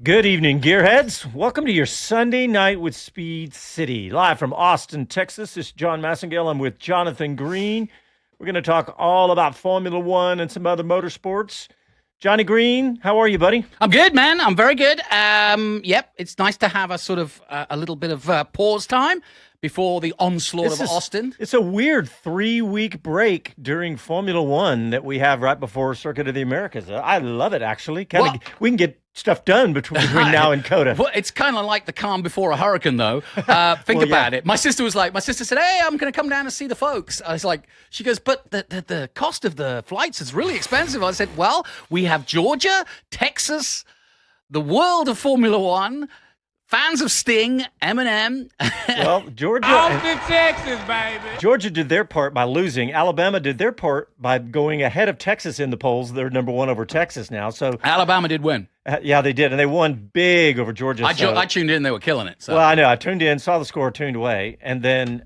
Good evening, gearheads. Welcome to your Sunday night with Speed City. Live from Austin, Texas. This is John Massengale. I'm with Jonathan Green. We're going to talk all about Formula One and some other motorsports. Johnny Green, how are you, buddy? I'm good, man. I'm very good. Yep, it's nice to have a sort of a little bit of pause time before the onslaught of Austin. It's a weird 3-week break during Formula One that we have right before Circuit of the Americas. I love it, actually. We can get stuff done between now and COTA. Well, it's kind of like the calm before a hurricane, though. Think about it. My sister said, hey, I'm going to come down and see the folks. I was like, she goes, but the cost of the flights is really expensive. I said, well, we have Georgia, Texas, the world of Formula One, fans of Sting, Eminem. Well, Georgia. Austin, Texas, baby. Georgia did their part by losing. Alabama did their part by going ahead of Texas in the polls. They're number one over Texas now. So Alabama did win. Yeah, they did, and they won big over Georgia. I tuned in; they were killing it. So. Well, I know. I tuned in, saw the score, tuned away, and then.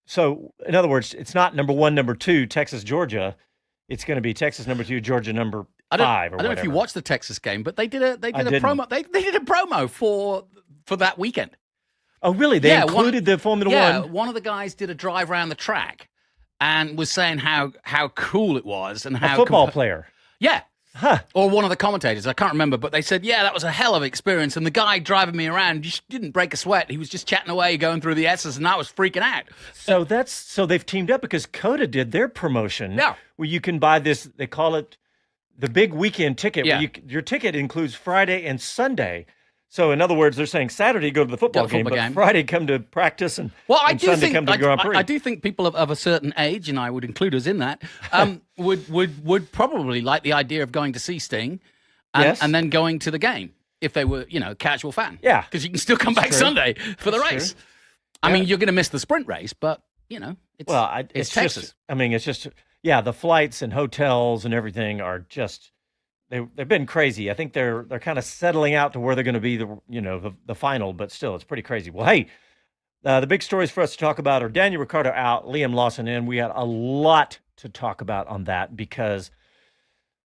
So, in other words, it's not number one, number two, Texas, Georgia. It's going to be Texas number two, Georgia number five, or I don't know if you watched the Texas game, but they did a promo. They did a promo for that weekend. Oh, really? They included the Formula One. Yeah, one of the guys did a drive around the track and was saying how cool it was and how a football player. Yeah. Huh. Or one of the commentators, I can't remember, but they said, yeah, that was a hell of an experience. And the guy driving me around just didn't break a sweat. He was just chatting away, going through the S's, and I was freaking out. So they've teamed up because COTA did their promotion. Yeah. Where you can buy this, they call it the big weekend ticket. Yeah. Where your ticket includes Friday and Sunday. So in other words, they're saying Saturday go to the football game, but Friday come to practice and Sunday come to the Grand Prix. I do think people of a certain age, and I would include us in that, would probably like the idea of going to see Sting and then going to the game if they were, casual fan. Yeah. Because you can still come back Sunday for the race. True. I mean, you're going to miss the sprint race, but, it's Texas. It's just, the flights and hotels and everything are just... They've been crazy. I think they're kind of settling out to where they're going to be the final, but still, it's pretty crazy. Well, hey, the big stories for us to talk about are Daniel Ricciardo out, Liam Lawson in. We had a lot to talk about on that because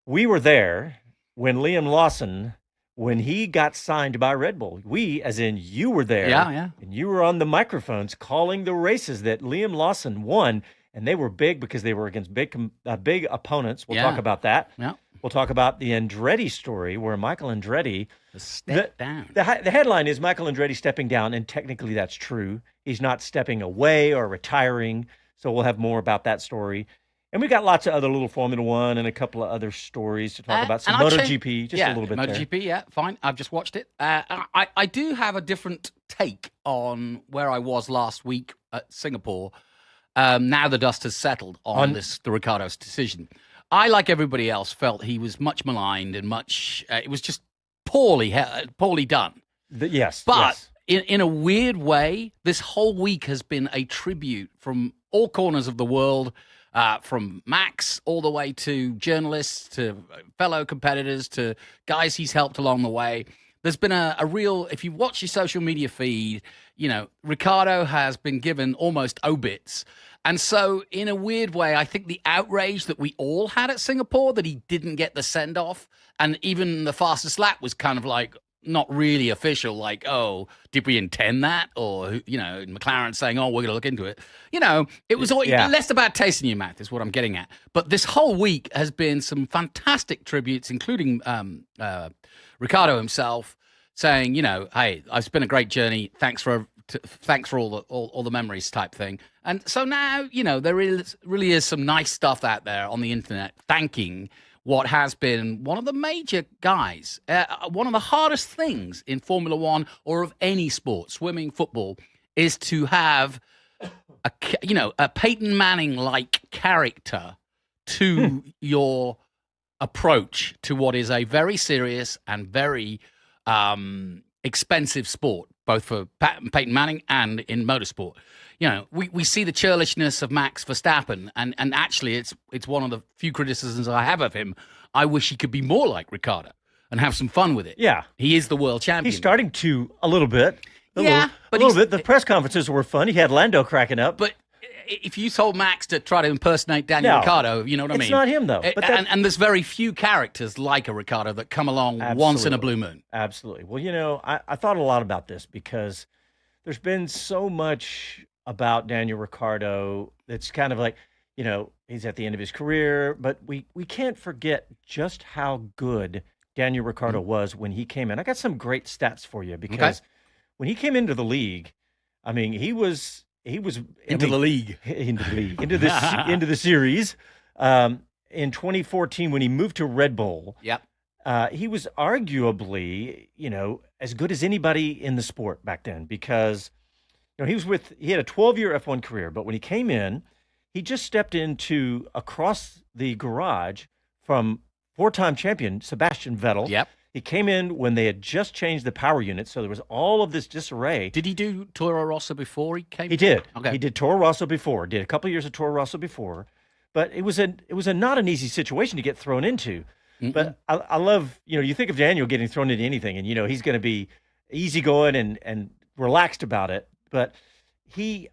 we were there when Liam Lawson, when he got signed by Red Bull. We, as in you were there, and you were on the microphones calling the races that Liam Lawson won, and they were big because they were against big opponents. We'll talk about that. Yeah. We'll talk about the Andretti story where Michael Andretti stepped down. The headline is Michael Andretti stepping down, and technically that's true. He's not stepping away or retiring, so we'll have more about that story. And we got lots of other little Formula One and a couple of other stories to talk about. Some MotoGP, just a little bit MotoGP, there. yeah, fine. I've just watched it. I do have a different take on where I was last week at Singapore. Now the dust has settled on the Ricciardo's decision. I, like everybody else, felt he was much maligned and it was just poorly done. Yes. But in a weird way, this whole week has been a tribute from all corners of the world, from Max all the way to journalists, to fellow competitors, to guys he's helped along the way. There's been a real, if you watch your social media feed, Ricciardo has been given almost obits. And so, in a weird way, I think the outrage that we all had at Singapore that he didn't get the send-off, and even the fastest lap was kind of like not really official, like, oh, did we intend that? Or, McLaren saying, oh, we're going to look into it. It was less about taste in your mouth is what I'm getting at. But this whole week has been some fantastic tributes, including Ricciardo himself saying, hey, it's been a great journey. Thanks for all the memories type thing. And so now, there really is some nice stuff out there on the internet thanking what has been one of the major guys, one of the hardest things in Formula One or of any sport, swimming, football, is to have a Peyton Manning-like character to your approach to what is a very serious and very expensive sport, both for Peyton Manning and in motorsport. We see the churlishness of Max Verstappen, and actually it's one of the few criticisms I have of him. I wish he could be more like Ricciardo and have some fun with it. Yeah. He is the world champion. He's starting to a little bit. A little bit. The press conferences were fun. He had Lando cracking up. But if you told Max to try to impersonate Daniel No, Ricciardo, you know what I mean? It's not him, though. But and there's very few characters like a Ricciardo that come along once in a blue moon. Absolutely. Well, I thought a lot about this because there's been so much about Daniel Ricciardo that's kind of like, he's at the end of his career, but we can't forget just how good Daniel Ricciardo was when he came in. I got some great stats for you because when he came into the league, I mean, he was into the league, into the series. In 2014, when he moved to Red Bull, he was arguably, as good as anybody in the sport back then because, he had a 12-year F1 career, but when he came in, he just stepped into across the garage from four-time champion Sebastian Vettel. Yep. He came in when they had just changed the power unit, so there was all of this disarray. Did he do Toro Rosso before he came? He did. Okay. He did Toro Rosso before. Did a couple of years of Toro Rosso before, but it was a not an easy situation to get thrown into. Mm-mm. But I love, you think of Daniel getting thrown into anything, and he's going to be easygoing and relaxed about it. But he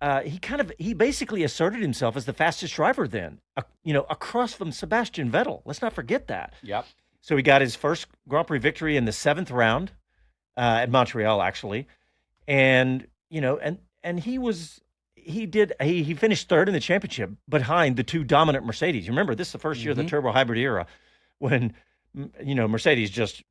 basically asserted himself as the fastest driver then, across from Sebastian Vettel. Let's not forget that. Yep. So he got his first Grand Prix victory in the 7th round at Montreal, actually, and he finished third in the championship behind the two dominant Mercedes. You remember, this is the first year of the turbo hybrid era when Mercedes just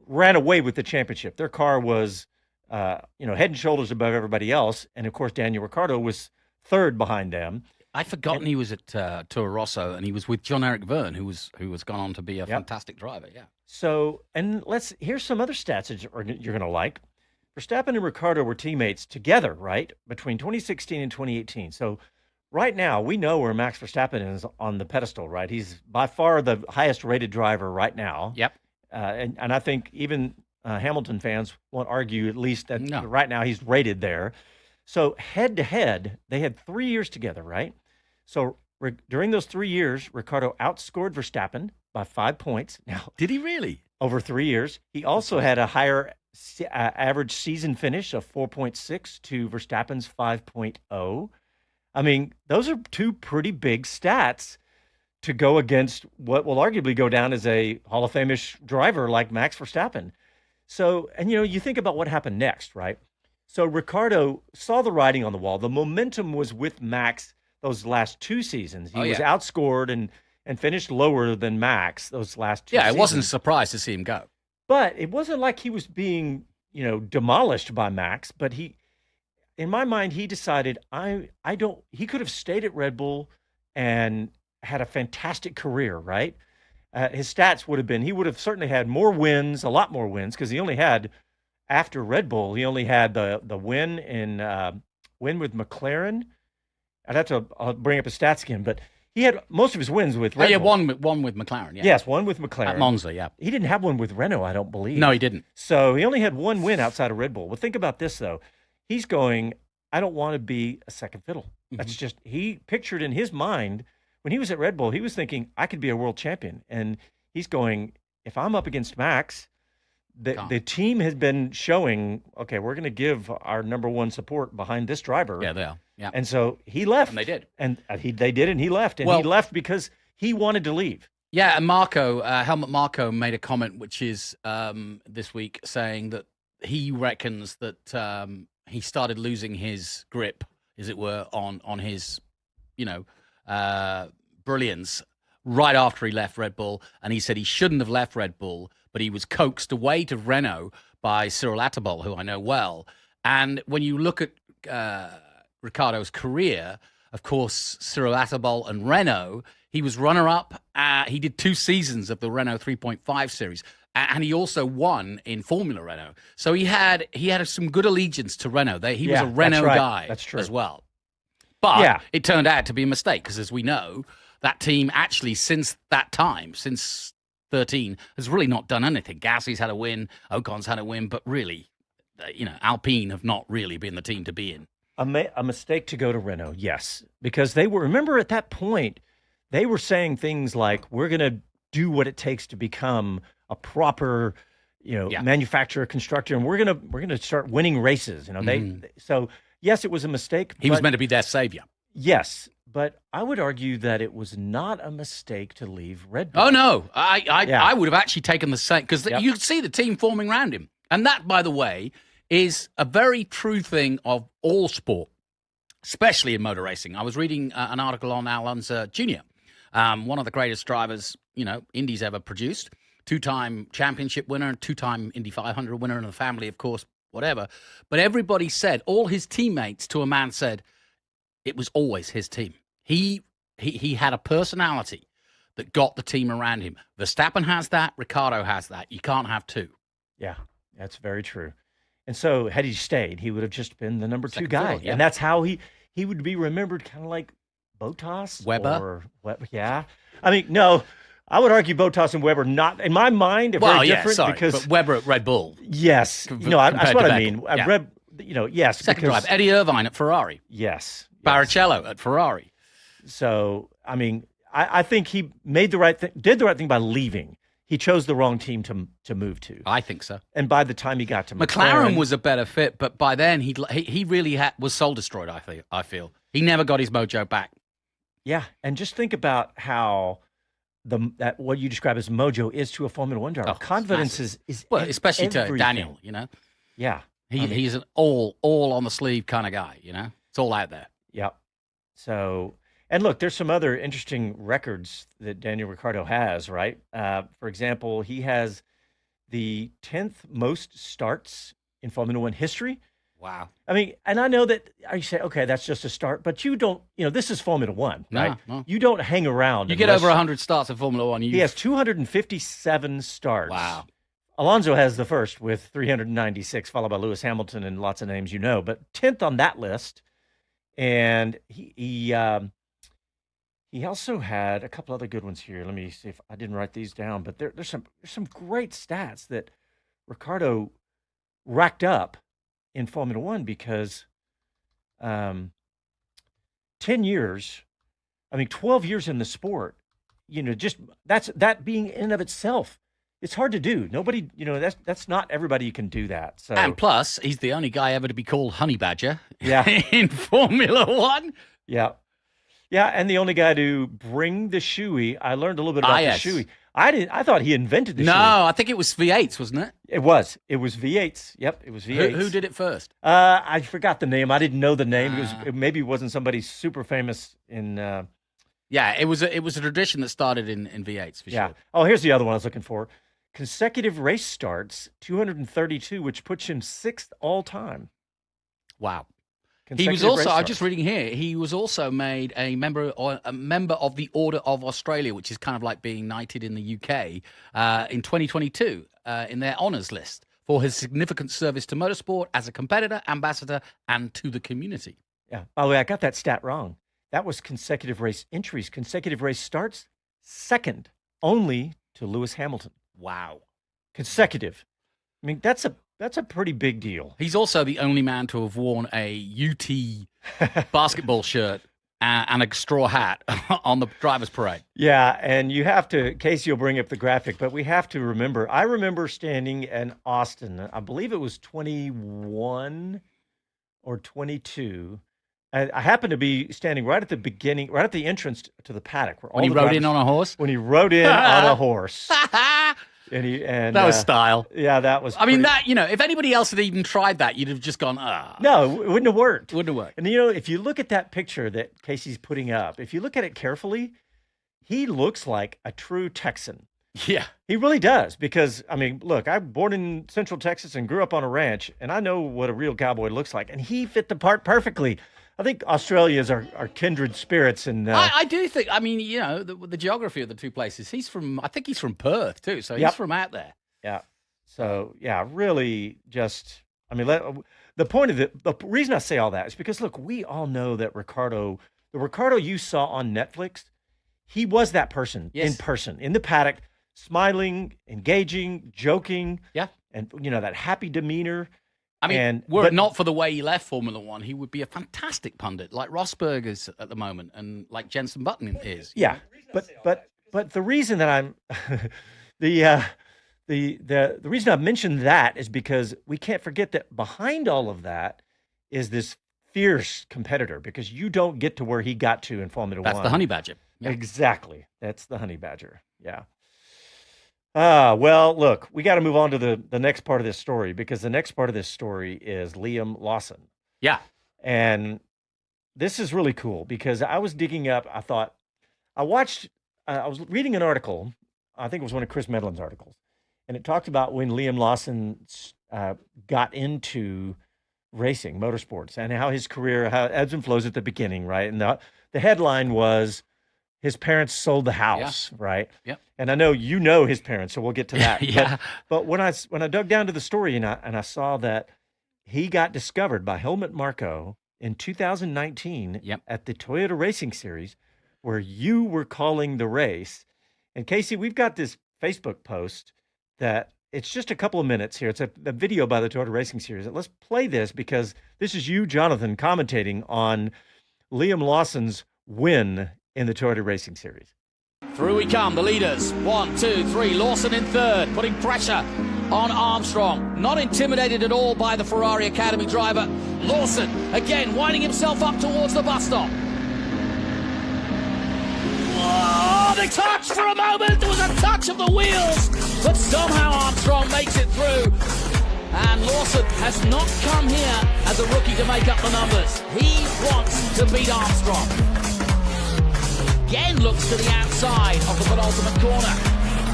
ran away with the championship. Their car was head and shoulders above everybody else, and of course Daniel Ricciardo was third behind them. I'd forgotten he was at Toro Rosso, and he was with John-Eric Verne, who was gone on to be a fantastic driver. Yeah. So, and here's some other stats that you're going to like. Verstappen and Ricciardo were teammates together, right, between 2016 and 2018. So, right now we know where Max Verstappen is on the pedestal, right? He's by far the highest rated driver right now. Yep. And I think even Hamilton fans won't argue at least that right now he's rated there. So head to head, they had 3 years together, right? So during those 3 years, Ricciardo outscored Verstappen by 5 points. Now, did he really? Over 3 years. He also had a higher average season finish of 4.6 to Verstappen's 5.0. I mean, those are two pretty big stats to go against what will arguably go down as a Hall of Fame-ish driver like Max Verstappen. So, and you think about what happened next, right? So Ricciardo saw the writing on the wall. The momentum was with Max those last 2 seasons. He was outscored and finished lower than Max those last 2 seasons. Yeah, it wasn't a surprise to see him go. But it wasn't like he was being, demolished by Max. But in my mind, he decided he could have stayed at Red Bull and had a fantastic career, right? His stats would have been, he would have certainly had more wins, a lot more wins, because he only had, after Red Bull, he only had the win with McLaren. I'd have to bring up his stats again, but he had most of his wins with Red Bull. One with McLaren, yeah. Yes, one with McLaren. At Monza, yeah. He didn't have one with Renault, I don't believe. No, he didn't. So he only had one win outside of Red Bull. Well, think about this, though. He's going, I don't want to be a second fiddle. Mm-hmm. That's just, he pictured in his mind, when he was at Red Bull, he was thinking, I could be a world champion. And he's going, if I'm up against Max, the team has been showing, okay, we're going to give our number one support behind this driver. Yeah, they are. Yeah. And so he left. And they did. And they did, and he left. And he left because he wanted to leave. Yeah, and Helmut Marko made a comment, which is this week, saying that he reckons that he started losing his grip, as it were, on his, brilliance right after he left Red Bull. And he said he shouldn't have left Red Bull, but he was coaxed away to Renault by Cyril Attebol, who I know well. And when you look at Ricciardo's career, of course, Cyril Attebol and Renault, he was runner-up. He did 2 seasons of the Renault 3.5 series, and he also won in Formula Renault. So he had some good allegiance to Renault. He was a Renault guy as well. But it turned out to be a mistake because, as we know, that team actually since that time, since 13, has really not done anything. Gasly's had a win, Ocon's had a win, but really, Alpine have not really been the team to be in. A mistake to go to Renault, yes. Because remember at that point, they were saying things like, we're going to do what it takes to become a proper, manufacturer, constructor, and we're going to start winning races. So yes, it was a mistake. He was meant to be their savior. Yes, but I would argue that it was not a mistake to leave Red Bull. Oh no, Yeah. I would have actually taken the same because Yep. you could see the team forming around him, and that, by the way, is a very true thing of all sport, especially in motor racing. I was reading an article on Alonso Jr., one of the greatest drivers Indy's ever produced, two-time championship winner, two-time Indy 500 winner in the family, of course, whatever. But everybody said, all his teammates to a man said, it was always his team. He had a personality that got the team around him. Verstappen has that. Ricciardo has that. You can't have two. Yeah, that's very true. And so had he stayed, he would have just been the number Second two guy. fiddle, yeah. And that's how he would be remembered, kind of like Bottas. Weber. Yeah. I mean, no, I would argue Bottas and Weber not, in my mind, are very different. Because, but Weber at Red Bull. yes. That's what I mean. Yes. Second because, drive. Eddie Irvine at Ferrari. Yes. Barrichello at Ferrari. So, I mean, I think he did the right thing by leaving. He chose the wrong team to move to. I think so. And by the time he got to McLaren was a better fit, but by then he really was soul destroyed. I feel he never got his mojo back. Yeah, and just think about how that what you describe as mojo is to a Formula One driver. Oh, Confidence is well, especially to everything. Daniel. Yeah, he's an all on the sleeve kind of guy. It's all out there. yeah. So, and look, there's some other interesting records that Daniel Ricciardo has. Right, for example, he has the 10th most starts in Formula One history. Wow. I mean, and I know that I say, okay, that's just a start, but you don't, this is Formula One, right? No. You don't hang around. You get over 100 starts in Formula One. He has 257 starts. Wow. Alonso has the first with 396, followed by Lewis Hamilton and lots of names but 10th on that list. And he also had a couple other good ones here. Let me see if I didn't write these down, but there's some great stats that Ricciardo racked up in Formula One because 10 years, 12 years in the sport, just that being in and of itself, it's hard to do. Nobody, that's not everybody can do that. So, And plus, he's the only guy ever to be called Honey Badger Yeah. in Formula One. yeah. Yeah, and the only guy to bring the shoey. I learned a little bit about yes. the shoey. I thought he invented the No, shoey. I think it was V8s, wasn't it? It was V8s. Yep, it was V8s. Who did it first? I forgot the name. I didn't know the name. Maybe it wasn't somebody super famous in. Yeah, it was a tradition that started in V8s for Yeah. sure. Oh, here's the other one I was looking for. Consecutive race starts, 232, which puts him 6th all time. Wow. He was Consecutive also, race I'm just starts. reading here, he was also made a member of the Order of Australia, which is kind of like being knighted in the UK, in 2022 in their honours list for his significant service to motorsport as a competitor, ambassador, and to the community. Yeah. By the way, I got that stat wrong. That was consecutive race entries. Consecutive race starts, 2nd only to Lewis Hamilton. Wow. Consecutive. That's a pretty big deal. He's also the only man to have worn a UT basketball shirt and a straw hat on the driver's parade. Yeah, and you have to, Casey will bring up the graphic, but we have to remember, I remember standing in Austin, I believe it was 21 or 22. I happened to be standing right at the beginning, right at the entrance to the paddock. Where When he rode in on a horse? When he rode in on a horse. And that was style. Yeah, that was I mean, pretty- if anybody else had even tried that, you'd have just gone, No, it wouldn't have worked. Wouldn't have worked. And if you look at that picture that Casey's putting up, if you look at it carefully, he looks like a true Texan. Yeah. He really does because, look, I'm born in Central Texas and grew up on a ranch, and I know what a real cowboy looks like, and he fit the part perfectly. I think Australia is our kindred spirits. And I do think, the geography of the two places, I think he's from Perth too, so he's from out there. Yeah. So, yeah, really just, the point of the reason I say all that is because, look, we all know that the Ricciardo you saw on Netflix, he was that person in person, in the paddock, smiling, engaging, joking. Yeah. And, that happy demeanor. Were it not for the way he left Formula One, he would be a fantastic pundit, like Rosberg is at the moment, and like Jensen Button is. Yeah, but the reason that I'm the reason I've mentioned that is because we can't forget that behind all of that is this fierce competitor because you don't get to where he got to in Formula One. That's the honey badger. Yeah. Exactly. That's the honey badger. Yeah. Well, look, we got to move on to the next part of this story because the next part of this story is Liam Lawson. Yeah. And this is really cool because I was digging up, I was reading an article, I think it was one of Chris Medlin's articles, and it talked about when Liam Lawson got into racing, motorsports, and how his career, how it ebbs and flows at the beginning, right? And the headline was, his parents sold the house, right? Yep. And I know you know his parents, so we'll get to that. Yeah. But when I dug down to the story and I saw that he got discovered by Helmut Marko in 2019 at the Toyota Racing Series, where you were calling the race. And Casey, we've got this Facebook post that it's just a couple of minutes here. It's a video by the Toyota Racing Series. Let's play this because this is you, Jonathan, commentating on Liam Lawson's win in the Toyota Racing Series. Through we come, the leaders. 1, 2, 3. Lawson in third, putting pressure on Armstrong. Not intimidated at all by the Ferrari Academy driver. Lawson, again, winding himself up towards the bus stop. Oh, they touched for a moment. There was a touch of the wheels, but somehow Armstrong makes it through. And Lawson has not come here as a rookie to make up the numbers. He wants to beat Armstrong. Again looks to the outside of the penultimate corner.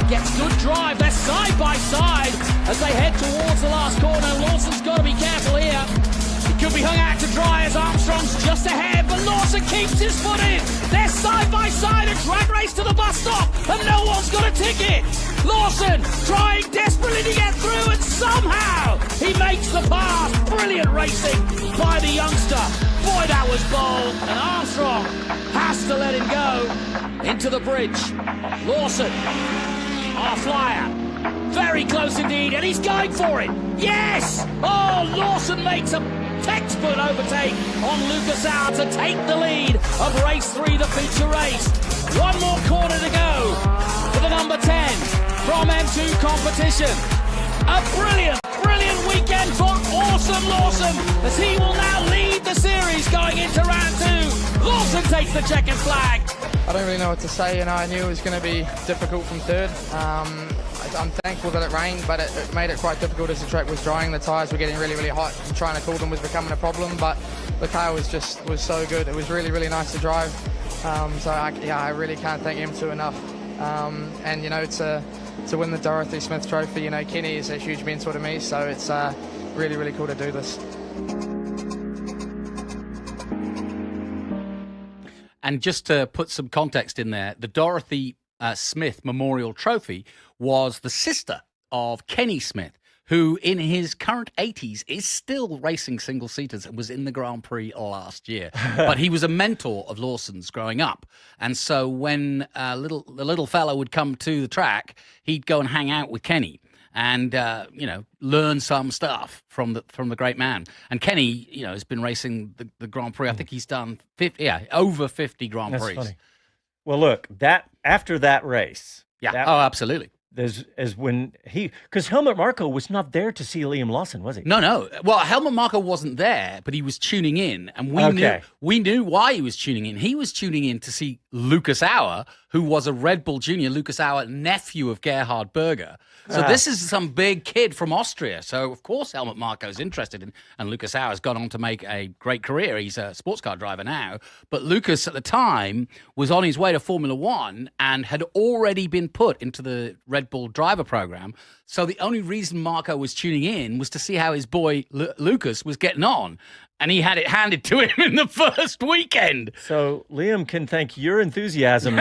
Gets good drive. They're side by side as they head towards the last corner. Lawson's got to be careful here. He could be hung out to dry as Armstrong's just ahead, but Lawson keeps his foot in. They're side by side, a drag race to the bus stop, and no one's got a ticket. Lawson trying desperately to get through, and somehow he makes the pass. Brilliant racing by the youngster. Boy, that was bold, and Armstrong has to let him go into the bridge. Lawson, our flyer, very close indeed, and he's going for it. Yes! Oh, Lawson makes a textbook overtake on Lucas Auer to take the lead of race 3, the feature race. One more corner to go for the number 10 from M2 competition. A brilliant weekend for awesome Lawson as he will now lead the series going into round 2. Lawson takes the checkered flag. I don't really know what to say. I knew it was going to be difficult from third. I'm thankful that it rained, but it made it quite difficult as the track was drying. The tyres were getting really hot, and trying to cool them was becoming a problem. But the car was so good. It was really nice to drive. I really can't thank M2 enough. To win the Dorothy Smith Trophy, Kenny is a huge mentor to me. So it's really cool to do this. And just to put some context in there, the Dorothy Smith Memorial Trophy was the sister of Kenny Smith, who in his current 80s is still racing single-seaters and was in the Grand Prix last year. But he was a mentor of Lawson's growing up. And so when the little fellow would come to the track, he'd go and hang out with Kenny and learn some stuff from the great man. And Kenny, has been racing the Grand Prix. I think he's done over 50 Grand Prix. That's funny. Well, look, after that race, absolutely. As when because Helmut Marko was not there to see Liam Lawson, was he? No. Well, Helmut Marko wasn't there, but he was tuning in, and we knew why he was tuning in. He was tuning in to see Lucas Auer, who was a Red Bull junior, Lucas Auer, nephew of Gerhard Berger. So this is some big kid from Austria. So, of course, Helmut Marko's interested in, and Lucas Auer has gone on to make a great career. He's a sports car driver now. But Lucas, at the time, was on his way to Formula One and had already been put into the Red Bull driver program. So the only reason Marko was tuning in was to see how his boy Lucas was getting on. And he had it handed to him in the first weekend. So Liam can thank your enthusiasm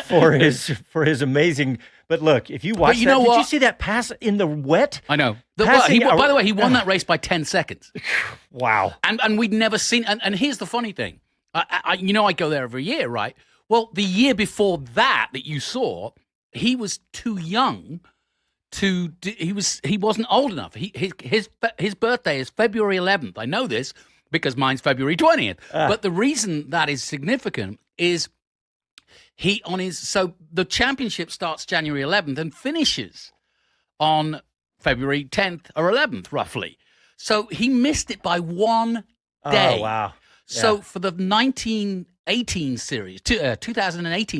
for his amazing. But look, if you watch did you see that pass in the wet? I know. By the way, he won that race by 10 seconds. Wow. And we'd never seen. And here's the funny thing. I go there every year, right? Well, the year before that you saw, he was too young. He wasn't old enough. His birthday is February 11th. I know this because mine's February 20th. But the reason that is significant is so the championship starts January 11th and finishes on February 10th or 11th, roughly. So he missed it by 1 day. Oh, wow. So Yeah. for the 2018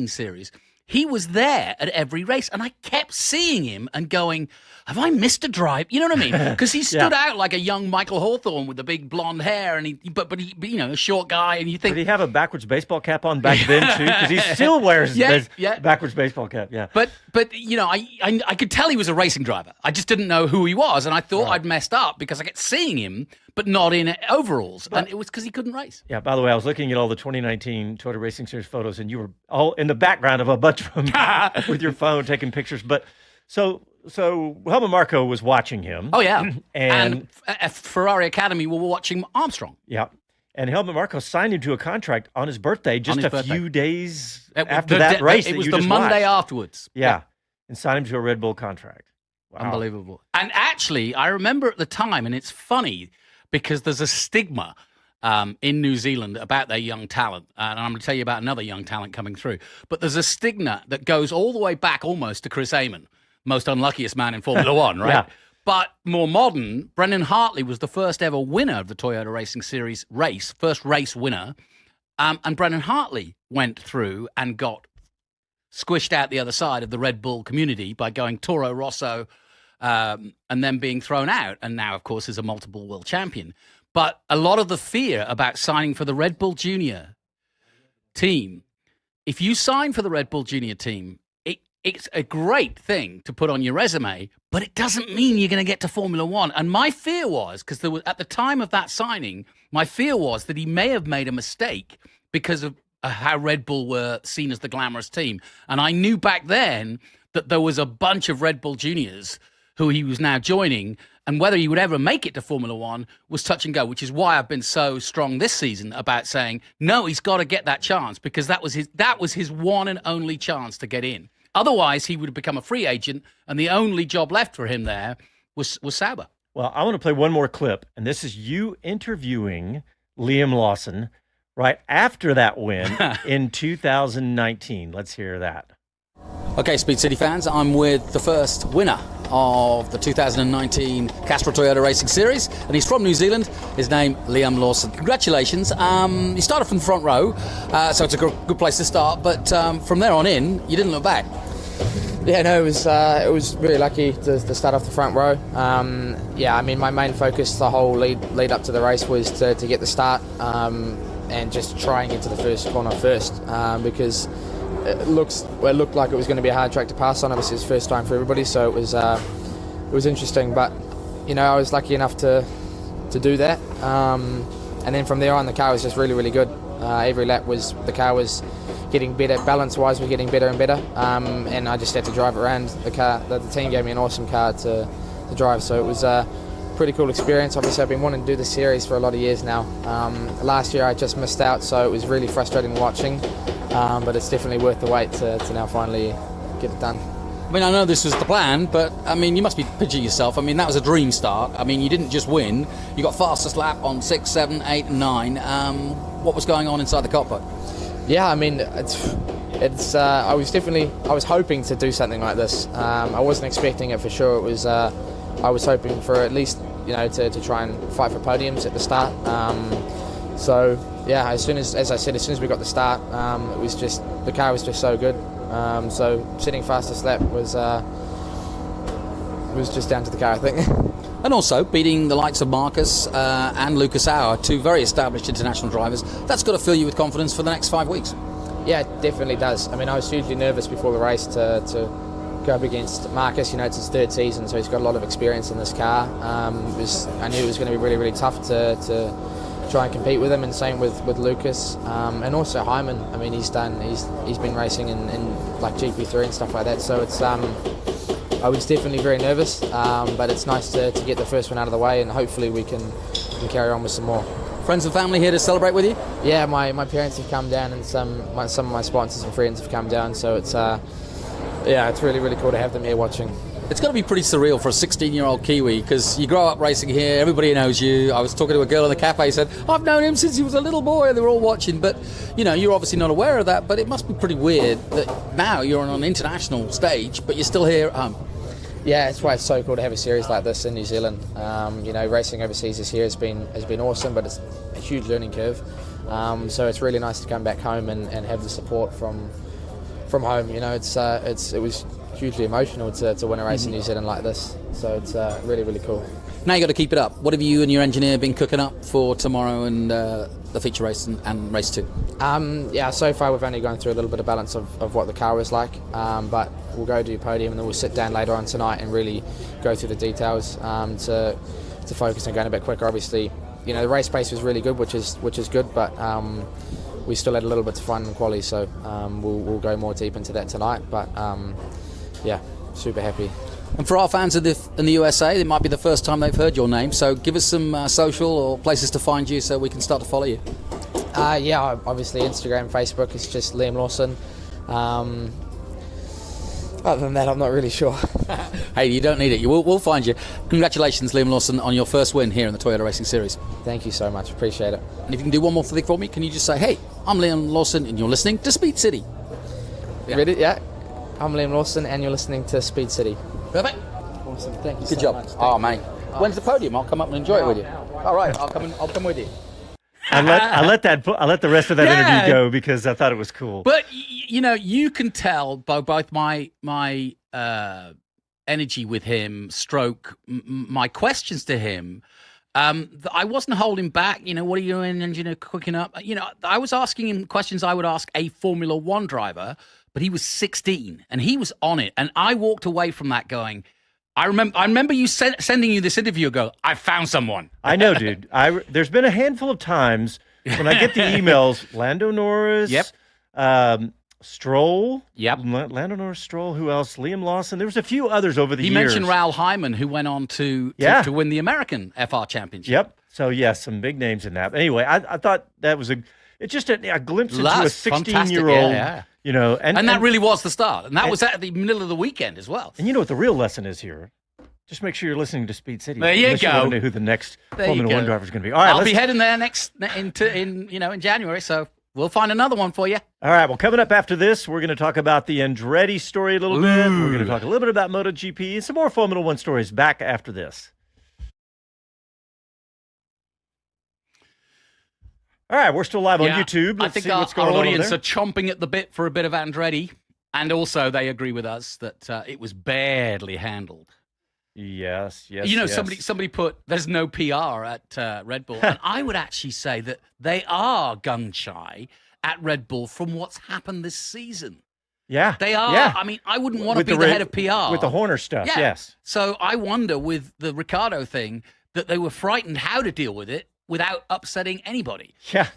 series, he was there at every race, and I kept seeing him and going, have I missed a drive? You know what I mean? Because he stood out like a young Michael Hawthorne with the big blonde hair, and but he, a short guy, and you think, Did he have a backwards baseball cap on back then too? Because he still wears his Yeah. backwards baseball cap. Yeah. But I could tell he was a racing driver. I just didn't know who he was, and I thought I'd messed up because I kept seeing him, but not in overalls, and it was because he couldn't race. Yeah. By the way, I was looking at all the 2019 Toyota Racing Series photos, and you were all in the background of a bunch of them with your phone taking pictures. But so Helmut Marko was watching him. Oh yeah, and at Ferrari Academy, we were watching Armstrong. Yeah. And Helmut Marko signed him to a contract on his birthday just a few days after that race. It was the Monday afterwards. Yeah. And signed him to a Red Bull contract. Wow. Unbelievable. And actually, I remember at the time, and it's funny because there's a stigma in New Zealand about their young talent. And I'm going to tell you about another young talent coming through. But there's a stigma that goes all the way back almost to Chris Amon, most unluckiest man in Formula One, right? Yeah. But more modern, Brendan Hartley was the first ever winner of the Toyota Racing Series race, first race winner. And Brendan Hartley went through and got squished out the other side of the Red Bull community by going Toro Rosso and then being thrown out. And now, of course, is a multiple world champion. But a lot of the fear about signing for the Red Bull Junior team, if you sign for the Red Bull Junior team, it's a great thing to put on your resume, but it doesn't mean you're going to get to Formula One. And my fear was, because there was, at the time of that signing, my fear was that he may have made a mistake because of how Red Bull were seen as the glamorous team. And I knew back then that there was a bunch of Red Bull juniors who he was now joining, and whether he would ever make it to Formula One was touch and go, which is why I've been so strong this season about saying, no, he's got to get that chance, because that was his one and only chance to get in. Otherwise, he would have become a free agent, and the only job left for him there was Sauber. Well, I want to play one more clip, and this is you interviewing Liam Lawson right after that win in 2019. Let's hear that. Okay, Speed City fans, I'm with the first winner of the 2019 Castrol Toyota Racing Series, and he's from New Zealand. His name, Liam Lawson. Congratulations. He started from the front row, so it's a good place to start, but from there on in, you didn't look back. Yeah, no, it was really lucky to start off the front row. I mean, my main focus the whole lead up to the race was to get the start and just try and get to the first corner first, because it looked like it was going to be a hard track to pass on. Obviously, it's the first time for everybody, so it was interesting. But I was lucky enough to do that, and then from there on, the car was just really, really good. Every lap the car was getting better, balance-wise, we're getting better and better, and I just had to drive around the car. The team gave me an awesome car to drive, so it was a pretty cool experience. Obviously, I've been wanting to do the series for a lot of years now. Last year, I just missed out, so it was really frustrating watching, but it's definitely worth the wait to now finally get it done. I mean, I know this was the plan, but, I mean, you must be pitching yourself. I mean, that was a dream start. I mean, you didn't just win. You got fastest lap on 6, 7, 8, and 9. What was going on inside the cockpit? Yeah, I mean, it's. I was hoping to do something like this. I wasn't expecting it for sure. It was. I was hoping for at least to try and fight for podiums at the start. So yeah, as soon as we got the start, it was just the car was just so good. So sitting fastest lap was just down to the car, I think. And also beating the likes of Marcus and Lucas Auer, two very established international drivers. That's got to fill you with confidence for the next 5 weeks. Yeah, it definitely does. I mean, I was hugely nervous before the race to go up against Marcus. It's his third season, so he's got a lot of experience in this car. I knew it was going to be really, really tough to try and compete with him, and same with Lucas, and also Hyman. I mean, he's been racing in like GP3 and stuff like that. So it's I was definitely very nervous, but it's nice to get the first one out of the way, and hopefully we can carry on with some more. Friends and family here to celebrate with you? Yeah, my parents have come down, and some of my sponsors and friends have come down. So it's it's really, really cool to have them here watching. It's got to be pretty surreal for a 16-year-old Kiwi, because you grow up racing here, everybody knows you. I was talking to a girl in the cafe who said, I've known him since he was a little boy, and they were all watching. But, you're obviously not aware of that, but it must be pretty weird that now you're on an international stage, but you're still here at home. Yeah, that's why it's so cool to have a series like this in New Zealand. Racing overseas this year has been awesome, but it's a huge learning curve. So it's really nice to come back home and have the support from home. It was hugely emotional to win a race in New Zealand like this. So it's really, really cool. Now you got to keep it up. What have you and your engineer been cooking up for tomorrow and the feature race and race 2? So far we've only gone through a little bit of balance of what the car was like, but we'll go do podium and then we'll sit down later on tonight and really go through the details to focus on going a bit quicker. Obviously, the race pace was really good, which is good, but we still had a little bit of fun in quali, so we'll go more deep into that tonight. But super happy. And for our fans in the USA, it might be the first time they've heard your name, so give us some social or places to find you so we can start to follow you. Obviously Instagram, Facebook, it's just Liam Lawson. Other than that, I'm not really sure. Hey, you don't need it. We'll find you. Congratulations, Liam Lawson, on your first win here in the Toyota Racing Series. Thank you so much. Appreciate it. And if you can do one more thing for me, can you just say, hey, I'm Liam Lawson and you're listening to Speed City. Yeah. Ready? Yeah. I'm Liam Lawson and you're listening to Speed City. Perfect. Awesome. Thank you Good so job. much. Oh, mate. When's the podium? I'll come up and enjoy it with you. All right, I'll come with you. I let the rest of that interview go because I thought it was cool. But you can tell by both my energy with him, my questions to him. That I wasn't holding back. What are you doing, engineer, cooking up? I was asking him questions I would ask a Formula One driver, but he was 16 and he was on it. And I walked away from that going, I remember you sending you this interview. Go, I found someone. I know, dude. There's been a handful of times when I get the emails. Lando Norris. Yep. Stroll. Yep. Lando Norris, Stroll. Who else? Liam Lawson. There was a few others over the years. He mentioned Raoul Hyman, who went on to win the American FR Championship. Yep. So yes, some big names in that. But anyway, I thought that was it's just a glimpse into a 16-year-old. Yeah. And that really was the start. And that was at the middle of the weekend as well. And you know what the real lesson is here? Just make sure you're listening to Speed City. There you go. You want to know who the next Formula One driver is going to be. All right, I'll be heading there in January, so we'll find another one for you. All right, well, coming up after this, we're going to talk about the Andretti story a little bit. We're going to talk a little bit about MotoGP and some more Formula One stories back after this. All right, we're still live on YouTube. Let's see what's going on our audience over there. are chomping at the bit for a bit of Andretti, and also they agree with us that it was badly handled. Yes. Somebody put there's no PR at Red Bull, and I would actually say that they are gun shy at Red Bull from what's happened this season. Yeah, they are. Yeah. I mean, I wouldn't want to be the head of PR with the Horner stuff. Yeah. Yes. So I wonder with the Riccardo thing that they were frightened how to deal with it without upsetting anybody. Yeah.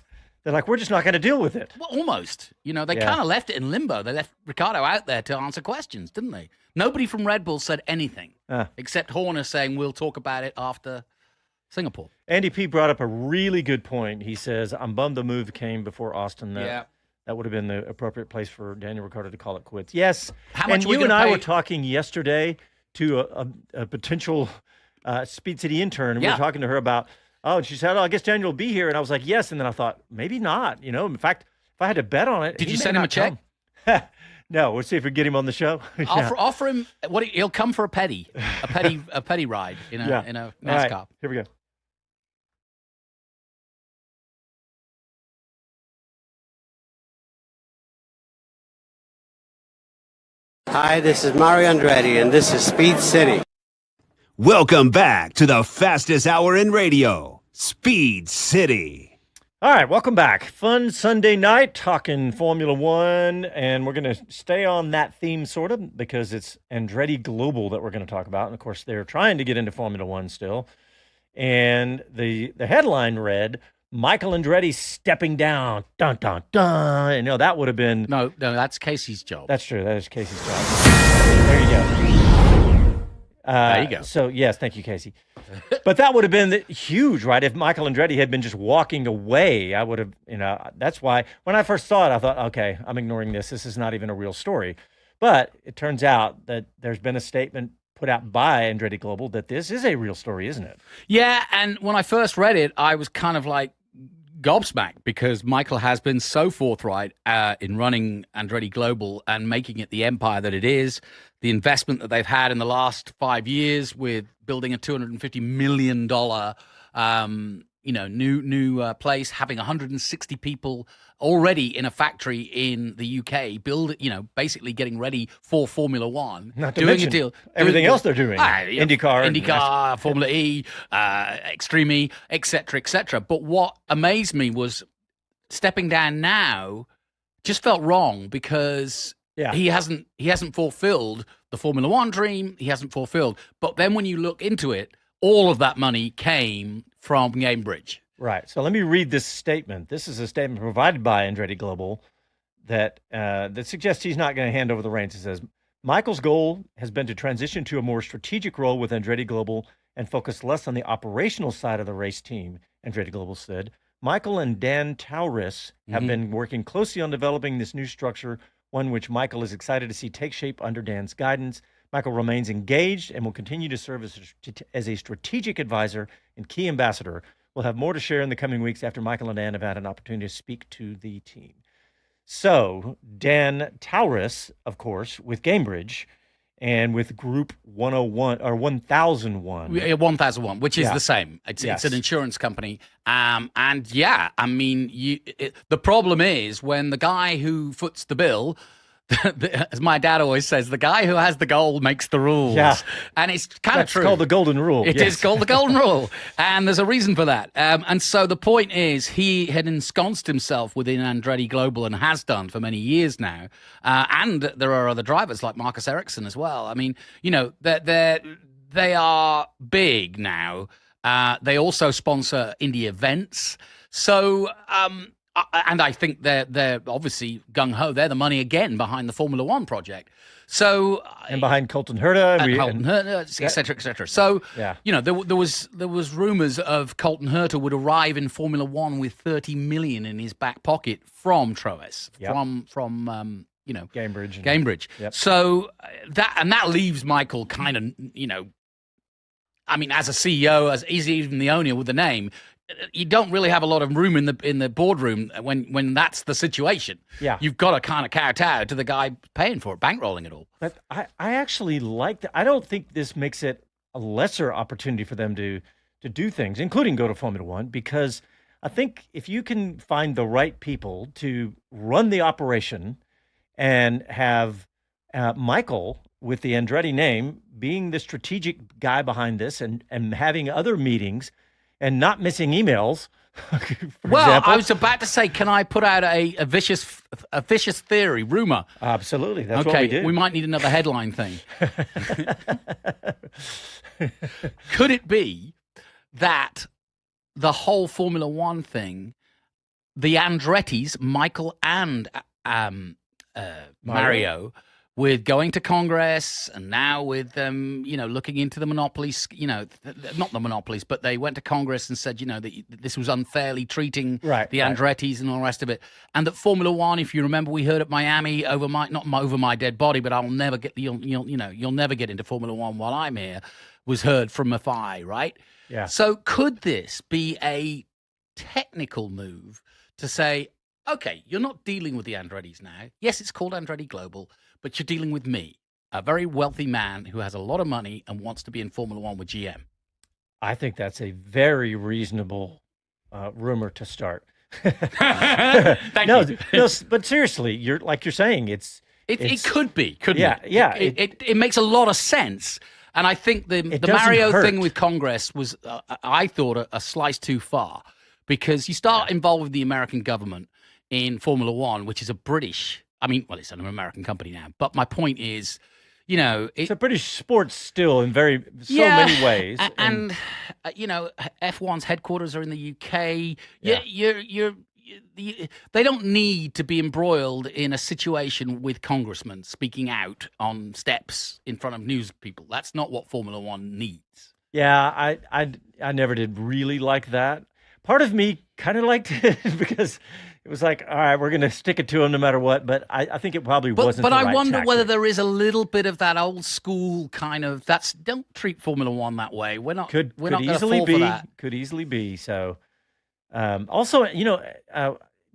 They're like, we're just not going to deal with it. Well, almost. They kind of left it in limbo. They left Riccardo out there to answer questions, didn't they? Nobody from Red Bull said anything, except Horner saying, we'll talk about it after Singapore. Andy P. brought up a really good point. He says, I'm bummed the move came before Austin. That would have been the appropriate place for Daniel Ricciardo to call it quits. Yes. How much and you and I were talking yesterday to a potential Speed City intern. And we were talking to her about, and she said, I guess Daniel will be here. And I was like, yes. And then I thought, maybe not. In fact, if I had to bet on it. Did you send him a check? No, we'll see if we get him on the show. Offer him he'll come for a petty ride in a NASCAR. Right, here we go. Hi, this is Mario Andretti, and this is Speed City. Welcome back to the fastest hour in radio, Speed City. All right, welcome back. Fun Sunday night talking Formula One, and we're going to stay on that theme sort of because it's Andretti Global that we're going to talk about. And, of course, they're trying to get into Formula One still. And the headline read, Michael Andretti stepping down. Dun, dun, dun. And, that would have been... No, that's Casey's job. That's true. That is Casey's job. There you go. There you go. So, yes, thank you, Casey. But that would have been huge, right? If Michael Andretti had been just walking away, I would have, that's why when I first saw it, I thought, okay, I'm ignoring this. This is not even a real story. But it turns out that there's been a statement put out by Andretti Global that this is a real story, isn't it? Yeah, and when I first read it, I was kind of like gobsmacked because Michael has been so forthright in running Andretti Global and making it the empire that it is. The investment that they've had in the last 5 years with building a $250 million new place, having 160 people already in a factory in the UK, basically getting ready for Formula One. Not to doing mention a deal, everything else they're doing. IndyCar, Formula E, Extreme E, etc. But what amazed me was stepping down now just felt wrong because he hasn't fulfilled the Formula One dream. He hasn't fulfilled. But then when you look into it, all of that money came from Cambridge. Right. So let me read this statement. This is a statement provided by Andretti Global that suggests he's not going to hand over the reins. It says, Michael's goal has been to transition to a more strategic role with Andretti Global and focus less on the operational side of the race team, Andretti Global said. Michael and Dan Tauris have been working closely on developing this new structure, one which Michael is excited to see take shape under Dan's guidance. Michael remains engaged and will continue to serve as a strategic advisor and key ambassador. We'll have more to share in the coming weeks after Michael and Dan have had an opportunity to speak to the team. So Dan Tauris, of course, with Cambridge and with Group 101 or 1001. 1001, which is the same. It's an insurance company. The problem is when the guy who foots the bill, as my dad always says, the guy who has the goal makes the rules. Yeah. And it's kind of true. It's called the golden rule. It is called the golden rule. And there's a reason for that. And so the point is he had ensconced himself within Andretti Global and has done for many years now. And there are other drivers like Marcus Ericsson as well. I mean, they are big now. They also sponsor Indy events. So... and I think they're obviously gung-ho. They're the money again behind the Formula One project. So and behind Colton Herta, et cetera. So there was rumors of Colton Herta would arrive in Formula One with 30 million in his back pocket from Troas, from Cambridge. Yep. So that leaves Michael kind of I mean, as a CEO, as he's even the owner with the name. You don't really have a lot of room in the boardroom when that's the situation. Yeah, you've got to kind of kowtow to the guy paying for it, bankrolling it all. But I actually like that. I don't think this makes it a lesser opportunity for them to do things, including go to Formula One, because I think if you can find the right people to run the operation and have Michael with the Andretti name being the strategic guy behind this and having other meetings. And not missing emails. Example. I was about to say, can I put out a vicious theory, rumor? Absolutely, that's what we do. We might need another headline thing. Could it be that the whole Formula One thing, the Andrettis, Michael and Mario, with going to Congress and now with them, looking into the monopolies, not the monopolies, but they went to Congress and said, that this was unfairly treating the Andrettis and all the rest of it. And that Formula One, if you remember, we heard at Miami not over my dead body, but you'll never get into Formula One while I'm here, was heard from FI, right? Yeah. So could this be a technical move to say, okay, you're not dealing with the Andrettis now. Yes, it's called Andretti Global, but you're dealing with me, a very wealthy man who has a lot of money and wants to be in Formula One with GM. I think that's a very reasonable rumor to start. Thank you. No, but seriously, you're saying it could be, couldn't it? Yeah. It makes a lot of sense. And I think the Mario thing with Congress was, I thought, a slice too far, because you start involved with the American government in Formula One, which is it's an American company now. But my point is, it's a British sport still in many ways. And F1's headquarters are in the UK. They don't need to be embroiled in a situation with congressmen speaking out on steps in front of news people. That's not what Formula One needs. Yeah, I never did really like that. Part of me kind of liked it because it was like, all right, we're going to stick it to him no matter what. But I think it probably wasn't. But the I right wonder tactic. whether there is a little bit of that old school kind of don't treat Formula One that way. We're not. Could going to easily fall be. for that. Could easily be. So Also, in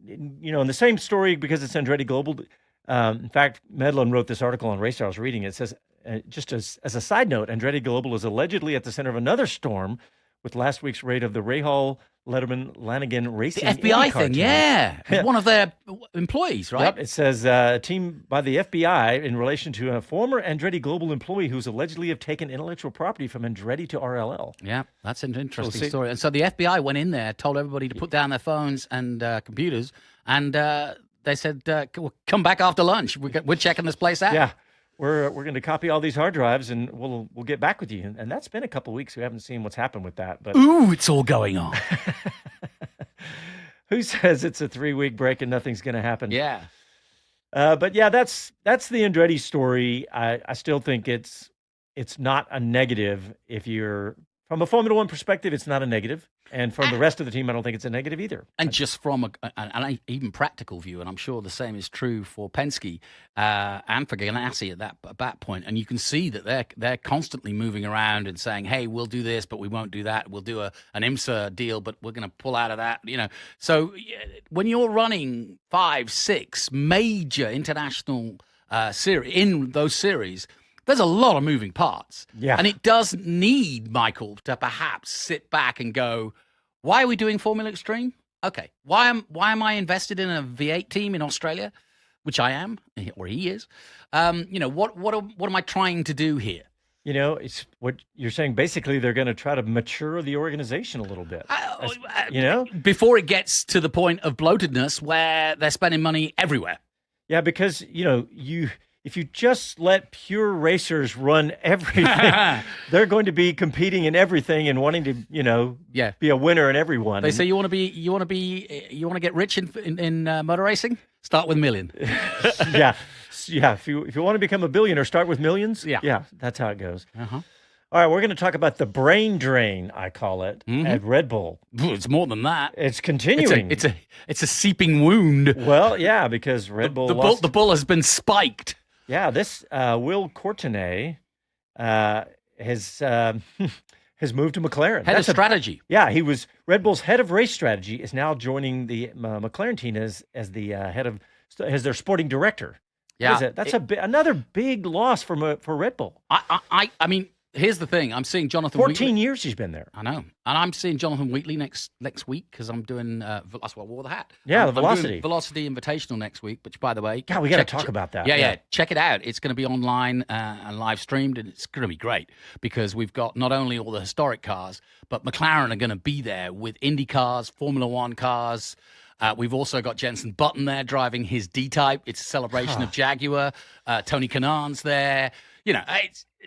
the same story, because it's Andretti Global, in fact, Medlin wrote this article on Racer. I was reading it. It says, just as a side note, Andretti Global is allegedly at the center of another storm with last week's raid of the Rahal Letterman Lanigan Racing The FBI IndyCar thing, team. yeah. One of their employees, right? Yep, it says a team by the FBI in relation to a former Andretti Global employee who's allegedly have taken intellectual property from Andretti to RLL. Yeah, that's an interesting story. And so the FBI went in there, told everybody to put down their phones and computers, and they said, "We'll come back after lunch. We're checking this place out." Yeah, we're going to copy all these hard drives, and we'll get back with you. And that's been a couple of weeks. We haven't seen what's happened with that. But Ooh, it's all going on. Who says it's a 3-week break and nothing's going to happen? Yeah. But yeah, that's the Andretti story. I still think it's not a negative. If you're from a Formula One perspective, it's not a negative, and from the rest of the team, I don't think it's a negative either. And just from an even practical view, and I'm sure the same is true for Penske and for Ganassi at that point. And you can see that they're constantly moving around and saying, "Hey, we'll do this, but we won't do that. We'll do an IMSA deal, but we're going to pull out of that." So when you're running 5-6 major international series in those series, there's a lot of moving parts. Yeah. And it does need Michael to perhaps sit back and go, why are we doing Formula Extreme? Okay. Why am I invested in a V8 team in Australia? Which I am, or he is. What am I trying to do here? It's what you're saying. Basically, they're going to try to mature the organization a little bit. Before it gets to the point of bloatedness where they're spending money everywhere. Yeah, because, if you just let pure racers run everything, they're going to be competing in everything and wanting to, be a winner in everyone. They say you want to get rich in motor racing? Start with $1 million. yeah. If you want to become a billionaire, start with millions. Yeah, that's how it goes. Uh-huh. All right, we're going to talk about the brain drain, I call it, at Red Bull. It's more than that. It's continuing. It's a seeping wound. Well, yeah, because Red Bull the bull has been spiked. Yeah, this Will Courtenay has moved to McLaren. Head of strategy. He was Red Bull's head of race strategy. Is now joining the McLaren team as the as their sporting director. Yeah, that's another big loss for Red Bull. I mean, here's the thing. I'm seeing Jonathan 14 years he's been there. I know. And I'm seeing Jonathan Wheatley next week because I'm doing, that's why I wore the hat. Yeah, the Velocity. Velocity Invitational next week, which, by the way. God, we got to talk about that. Yeah. Check it out. It's going to be online and live streamed, and it's going to be great because we've got not only all the historic cars, but McLaren are going to be there with Indy cars, Formula One cars. We've also got Jenson Button there driving his D-Type. It's a celebration of Jaguar. Tony Kanan's there.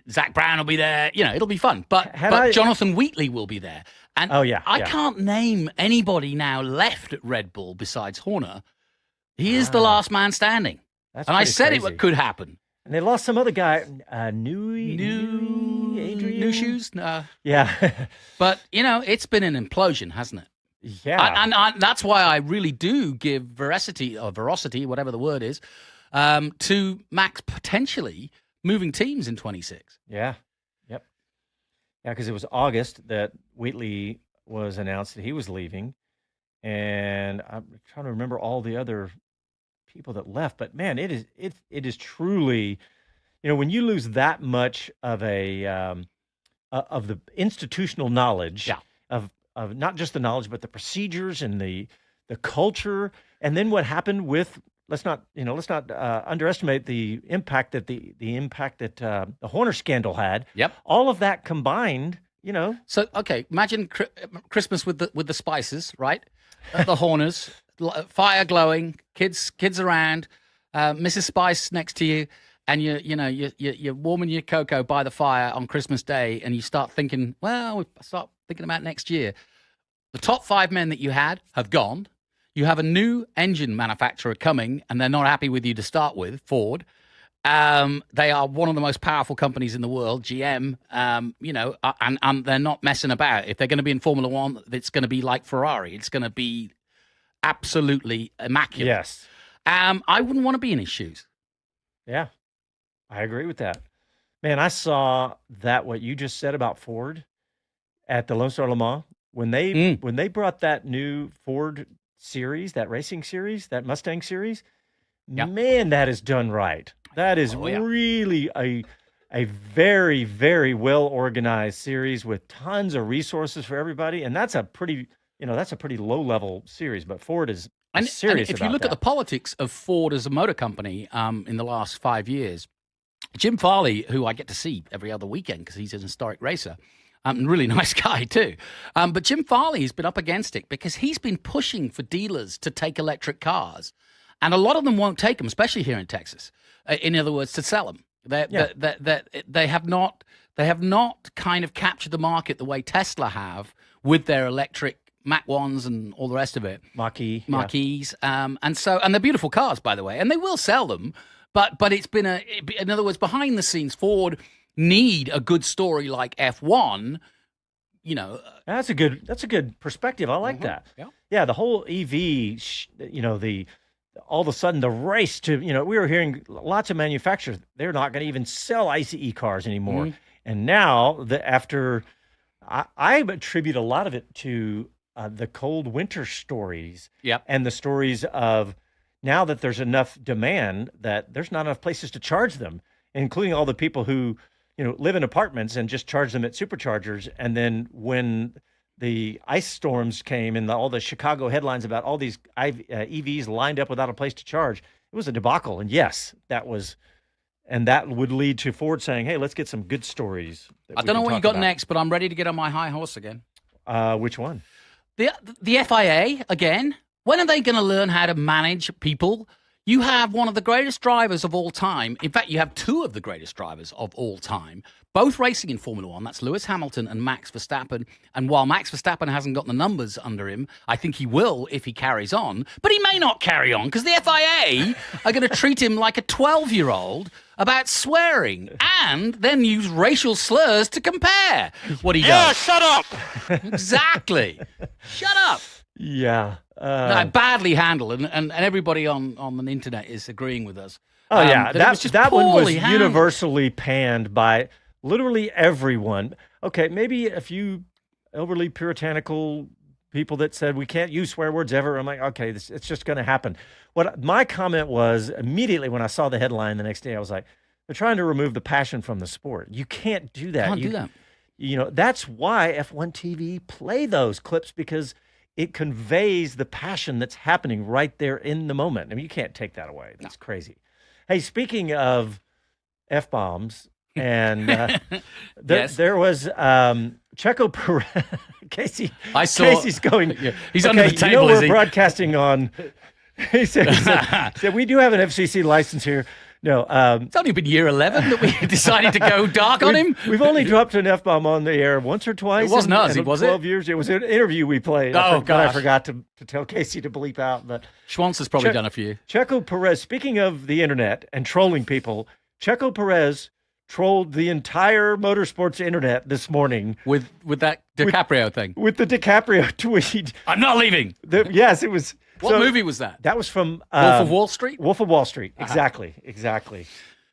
Zach Brown will be there. It'll be fun. But Jonathan Wheatley will be there. And I can't name anybody now left at Red Bull besides Horner. He is the last man standing. And I said crazy. It could happen. And they lost some other guy, Adrian? New shoes? Yeah. But, it's been an implosion, hasn't it? Yeah. And that's why I really do give veracity, whatever the word is, to Max potentially moving teams in 26. Yeah. Yep. Yeah, because it was August that Wheatley was announced that he was leaving. And I'm trying to remember all the other people that left. But man, it is truly, when you lose that much of of the institutional knowledge of not just the knowledge, but the procedures and the culture, and then what happened with. Let's not underestimate the impact that the Horner scandal had. Yep. All of that combined, So imagine Christmas with the spices, right? The Horners, fire glowing, kids around, Mrs. Spice next to you, and you're warming your cocoa by the fire on Christmas Day, and you start thinking, start thinking about next year. The top 5 men that you had have gone. You have a new engine manufacturer coming, and they're not happy with you to start with, Ford. They are one of the most powerful companies in the world, GM, and they're not messing about. If they're going to be in Formula One, it's going to be like Ferrari. It's going to be absolutely immaculate. Yes. I wouldn't want to be in his shoes. Yeah, I agree with that. Man, I saw that what you just said about Ford at the Lone Star Le Mans. when they brought that new Ford series, that racing series, that Mustang series, man, that is done right. That is really a very, very well organized series with tons of resources for everybody, and that's a pretty low level series. But Ford is serious. And if you look at the politics of Ford as a motor company in the last 5 years, Jim Farley, who I get to see every other weekend because he's an historic racer, really nice guy too. But Jim Farley has been up against it because he's been pushing for dealers to take electric cars, and a lot of them won't take them, especially here in Texas. In other words, to sell them. They have not kind of captured the market the way Tesla have with their electric Mach 1s and all the rest of it. Mach-E. And they're beautiful cars, by the way, and they will sell them. But it's been in other words, behind the scenes, Ford need a good story like F1. That's a good perspective. I like that. Yeah. The whole EV, all of a sudden the race to, we were hearing lots of manufacturers, they're not going to even sell ICE cars anymore. And now I attribute a lot of it to the cold winter stories and the stories of now that there's enough demand that there's not enough places to charge them, including all the people who, live in apartments and just charge them at superchargers. And then when the ice storms came and all the Chicago headlines about all these EVs lined up without a place to charge, it was a debacle. And yes, that would lead to Ford saying, hey, let's get some good stories. I don't know what you got next, but I'm ready to get on my high horse again. Which one? The FIA, again. When are they going to learn how to manage people? You have one of the greatest drivers of all time. In fact, you have two of the greatest drivers of all time, both racing in Formula One. That's Lewis Hamilton and Max Verstappen. And while Max Verstappen hasn't got the numbers under him, I think he will if he carries on. But he may not carry on because the FIA are going to treat him like a 12-year-old about swearing and then use racial slurs to compare what he does. Yeah, shut up! Exactly. Shut up. Yeah. No, badly handled, and everybody on the internet is agreeing with us. Oh, yeah. That one was handled. universally panned by literally everyone. Okay, maybe a few overly puritanical people that said we can't use swear words ever. I'm like, okay, it's just going to happen. What my comment was immediately when I saw the headline the next day, I was like, they're trying to remove the passion from the sport. You can't do that. Can't do that. That's why F1 TV play those clips, because it conveys the passion that's happening right there in the moment. I mean, you can't take that away. That's crazy. Hey, speaking of F-bombs, and there was Checo Perez. Casey. I saw. Casey's going. Yeah, he's under the table. We're broadcasting on. He said, we do have an FCC license here. No, it's only been year 11 that we decided to go dark on him. We've only dropped an F-bomb on the air once or twice. It wasn't us, was it? 12 years. It was an interview we played. I forgot to tell Casey to bleep out. But Schwantz has probably done a few. Checo Perez, speaking of the internet and trolling people, Checo Perez trolled the entire motorsports internet this morning. With that DiCaprio thing. With the DiCaprio tweet. I'm not leaving. Yes, it was. What movie was that? That was from Wolf of Wall Street? Wolf of Wall Street. Exactly.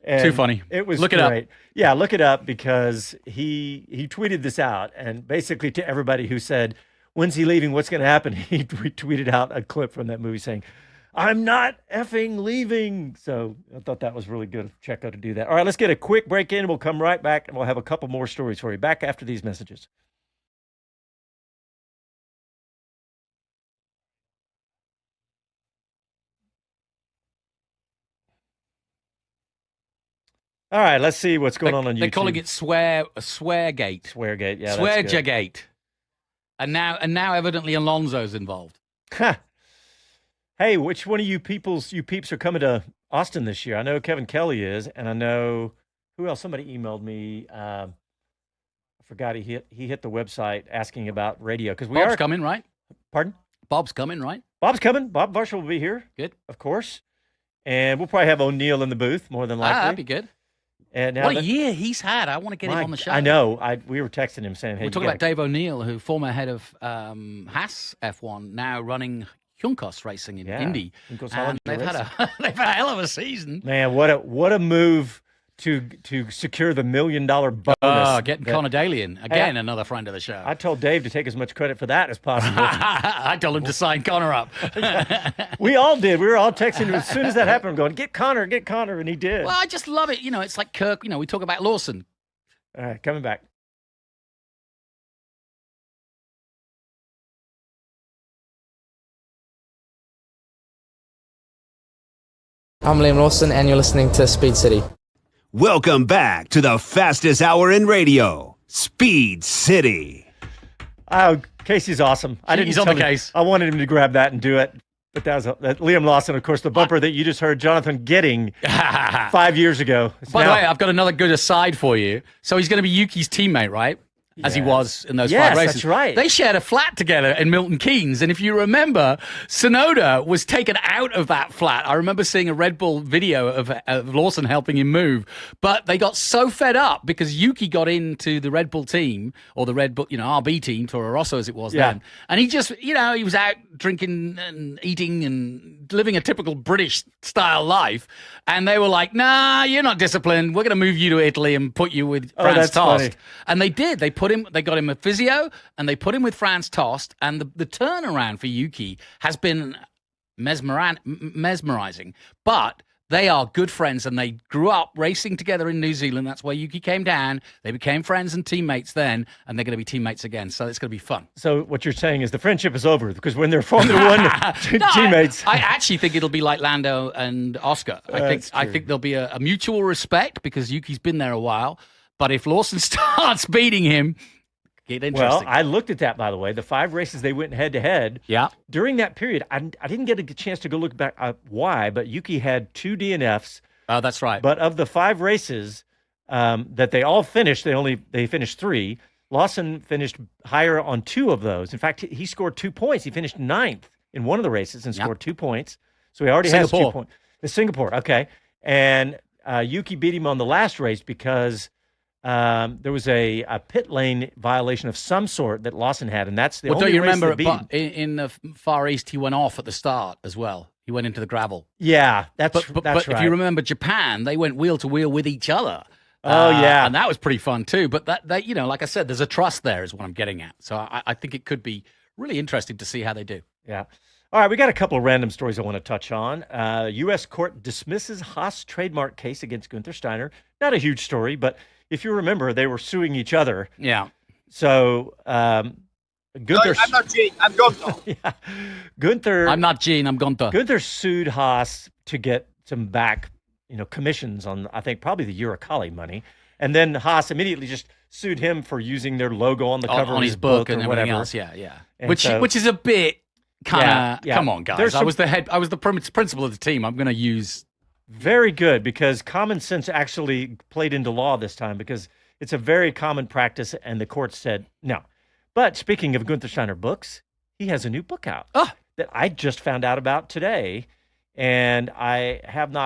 And too funny. It was look great. It up. Yeah, look it up, because he tweeted this out, and basically to everybody who said, when's he leaving? What's going to happen? He tweeted out a clip from that movie saying, I'm not effing leaving. So I thought that was really good of Checo to do that. All right, let's get a quick break in. We'll come right back, and we'll have a couple more stories for you. Back after these messages. All right, let's see what's going on YouTube. They're calling it Sweargate. Sweargate, yeah. Sweargate. And now evidently Alonso's involved. Hey, which one of you peeps are coming to Austin this year? I know Kevin Kelly is, and I know who else? Somebody emailed me. I forgot he hit the website asking about radio, because Bob's coming, right? Pardon? Bob's coming, right? Bob's coming. Bob Marshall will be here. Good, of course, and we'll probably have O'Neill in the booth more than likely. That'd be good. And now what a year he's had. I want to get him on the show. I know. We were texting him saying, hey, we're talking about Dave O'Neill, who former head of HAAS F1, now running Juncos racing in Indy. And they've had a hell of a season. Man, what a move to secure the $1 million bonus. Getting Connor Daly in. Again, another friend of the show. I told Dave to take as much credit for that as possible. I told him to sign Connor up. We all did. We were all texting him as soon as that happened, going, get Connor, and he did. Well, I just love it. It's like Kirk, we talk about Lawson. All right, coming back. I'm Liam Lawson, and you're listening to Speed City. Welcome back to the fastest hour in radio, Speed City. Oh, Casey's awesome. He's on the case. I wanted him to grab that and do it. But that was Liam Lawson, of course, the bumper that you just heard Jonathan getting 5 years ago. By the way, I've got another good aside for you. So he's going to be Yuki's teammate, right? As he was in those 5 races. That's right. They shared a flat together in Milton Keynes. And if you remember, Tsunoda was taken out of that flat. I remember seeing a Red Bull video of Lawson helping him move. But they got so fed up because Yuki got into the Red Bull team, or the Red Bull, RB team, Toro Rosso as it was then. And he just, he was out drinking and eating and living a typical British style life. And they were like, nah, you're not disciplined. We're going to move you to Italy and put you with Franz Tost. Funny. And they did. They got him a physio, and they put him with Franz Tost, and the turnaround for Yuki has been mesmerizing. But they are good friends, and they grew up racing together in New Zealand. That's where Yuki came down. They became friends and teammates then, and they're going to be teammates again. So it's going to be fun. So what you're saying is the friendship is over, because when they're Formula One teammates. I actually think it'll be like Lando and Oscar. I think there'll be a mutual respect, because Yuki's been there a while. But if Lawson starts beating him, get interesting. Well, I looked at that, by the way. The 5 races they went head-to-head. Yeah. During that period, I didn't get a chance to go look back why, but Yuki had 2 DNFs. Oh, that's right. But of the 5 races that they all finished, they finished 3. Lawson finished higher on 2 of those. In fact, he scored 2 points. He finished 9th in one of the races and scored 2 points. So he already has 2 points. The Singapore, okay. And Yuki beat him on the last race because there was a pit lane violation of some sort that Lawson had, and that's the only race that beat him. Don't you remember, in the Far East, he went off at the start as well. He went into the gravel. Yeah, that's right. But if you remember Japan, they went wheel to wheel with each other. Oh, yeah. And that was pretty fun, too. But that like I said, there's a trust there is what I'm getting at. So I think it could be really interesting to see how they do. Yeah. All right, we got a couple of random stories I want to touch on. U.S. court dismisses HAAS trademark case against Guenther Steiner. Not a huge story, but if you remember, they were suing each other. Yeah. So Guenther. I'm not Gene. I'm Guenther. Yeah. Guenther. I'm not Gene. I'm Guenther. Guenther sued HAAS to get some back, commissions on, I think, probably the Uralkali money, and then HAAS immediately just sued him for using their logo on the cover on of his book and whatever. everything else. Yeah. And which is a bit kind of. Come on, guys. I was the principal of the team. I'm going to use. Very good, because common sense actually played into law this time, because it's a very common practice, and the court said no. But speaking of Guenther Steiner books, he has a new book out that I just found out about today, and I haven't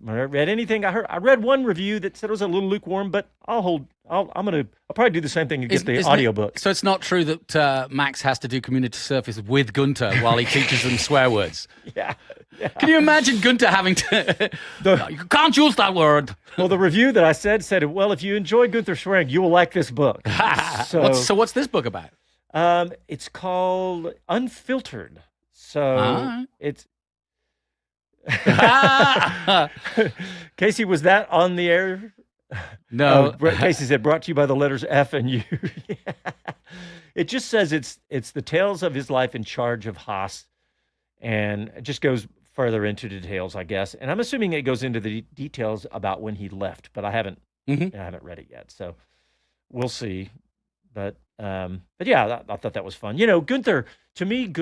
read anything. I read one review that said it was a little lukewarm, but I'll probably do the same thing and get the audiobook. So it's not true that Max has to do community service with Guenther while he teaches them swear words. Yeah. Can you imagine Guenther having to? You can't use that word. Well, the review that I said, well, if you enjoy Guenther swearing, you will like this book. So what's this book about? It's called Unfiltered. So it's. Casey, was that on the air? No. Casey said, brought to you by the letters F and U. Yeah. It just says it's the tales of his life in charge of HAAS, and it just goes further into details, I guess. And I'm assuming it goes into the details about when he left, but I haven't read it yet, so we'll see. But yeah, I thought that was fun. Guenther, to me,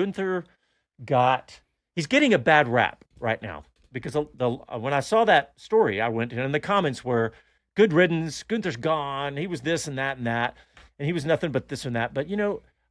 he's getting a bad rap right now, because when I saw that story, I went and the comments were, good riddance, Guenther's gone, he was this and that, and he was nothing but this and that. But,